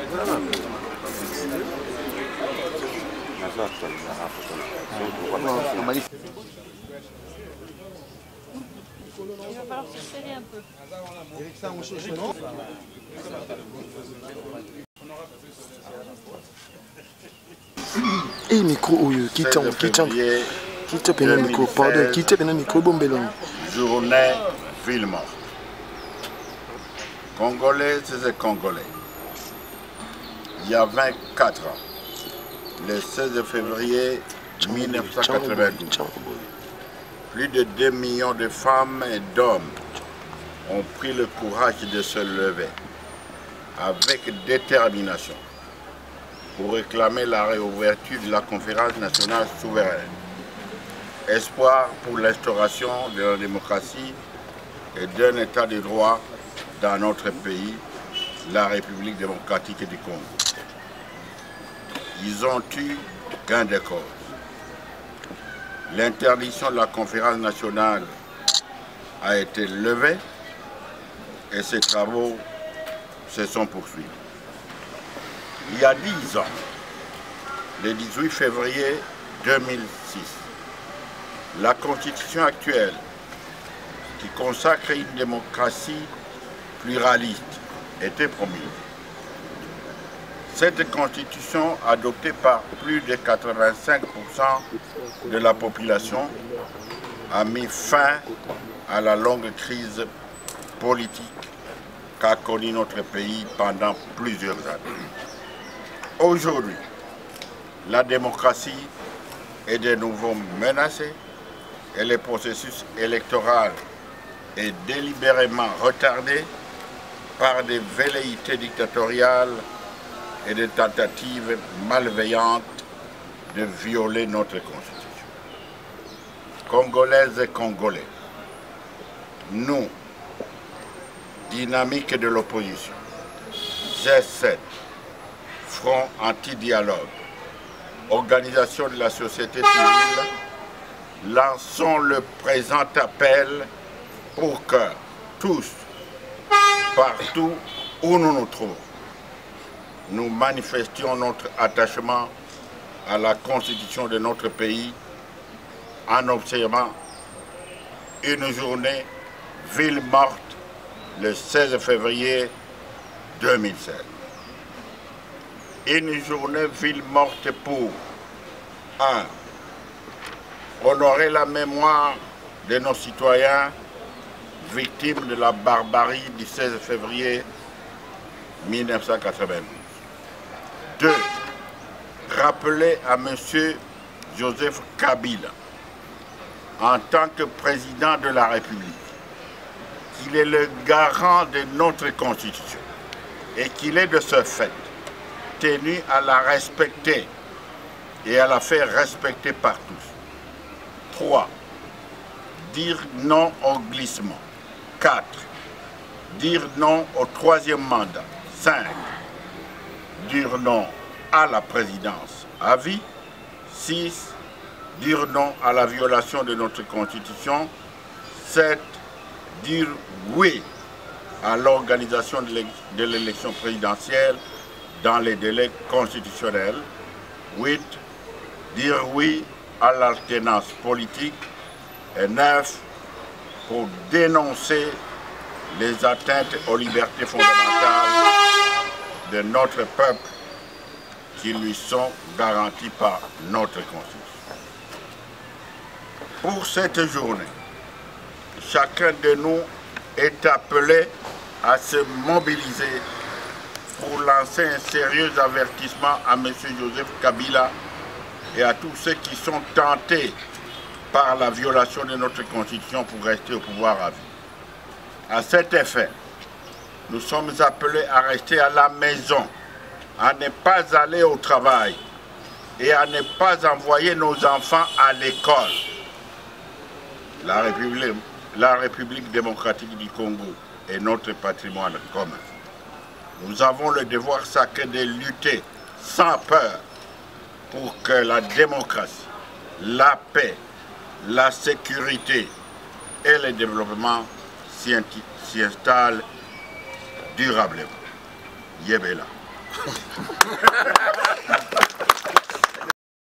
Il va falloir se serrer un peu. Et micro, qui tape le micro, pardon, qui tape le micro, bombelon. Journée ville morte. Congolaises et Congolais, il y a 24 ans, le 16 février 1992, plus de 2 millions de femmes et d'hommes ont pris le courage de se lever avec détermination pour réclamer la réouverture de la conférence nationale souveraine. Espoir pour l'instauration de la démocratie et d'un état de droit dans notre pays, la République démocratique du Congo. Ils ont eu gain de cause. L'interdiction de la conférence nationale a été levée et ces travaux se sont poursuivis. Il y a 10 ans, le 18 février 2006, la constitution actuelle qui consacre une démocratie pluraliste était promise. Cette constitution, adoptée par plus de 85% de la population, a mis fin à la longue crise politique qu'a connue notre pays pendant plusieurs années. Aujourd'hui, la démocratie est de nouveau menacée et le processus électoral est délibérément retardé par des velléités dictatoriales et des tentatives malveillantes de violer notre Constitution. Congolaises et Congolais, nous, dynamique de l'opposition, G7, Front anti-dialogue, organisation de la société civile, lançons le présent appel pour que tous, partout où nous nous trouvons, nous manifestions notre attachement à la constitution de notre pays en observant une journée ville morte le 16 février 2016. Une journée ville morte pour 1. Honorer la mémoire de nos citoyens victimes de la barbarie du 16 février 1992. 2. Rappeler à M. Joseph Kabila, en tant que président de la République, qu'il est le garant de notre Constitution et qu'il est de ce fait tenu à la respecter et à la faire respecter par tous. 3. Dire non au glissement. 4. Dire non au 3e mandat. 5. Dire non à la présidence à vie. 6. Dire non à la violation de notre Constitution. 7. Dire oui à l'organisation de l'élection présidentielle dans les délais constitutionnels. 8. Dire oui à l'alternance politique. Et 9. Pour dénoncer les atteintes aux libertés fondamentales de notre peuple qui lui sont garanties par notre Constitution. Pour cette journée, chacun de nous est appelé à se mobiliser pour lancer un sérieux avertissement à M. Joseph Kabila et à tous ceux qui sont tentés par la violation de notre Constitution pour rester au pouvoir à vie. À cet effet, nous sommes appelés à rester à la maison, à ne pas aller au travail et à ne pas envoyer nos enfants à l'école. La République démocratique du Congo est notre patrimoine commun. Nous avons le devoir sacré de lutter sans peur pour que la démocratie, la paix, la sécurité et le développement s'y installent durablement. Yébéla.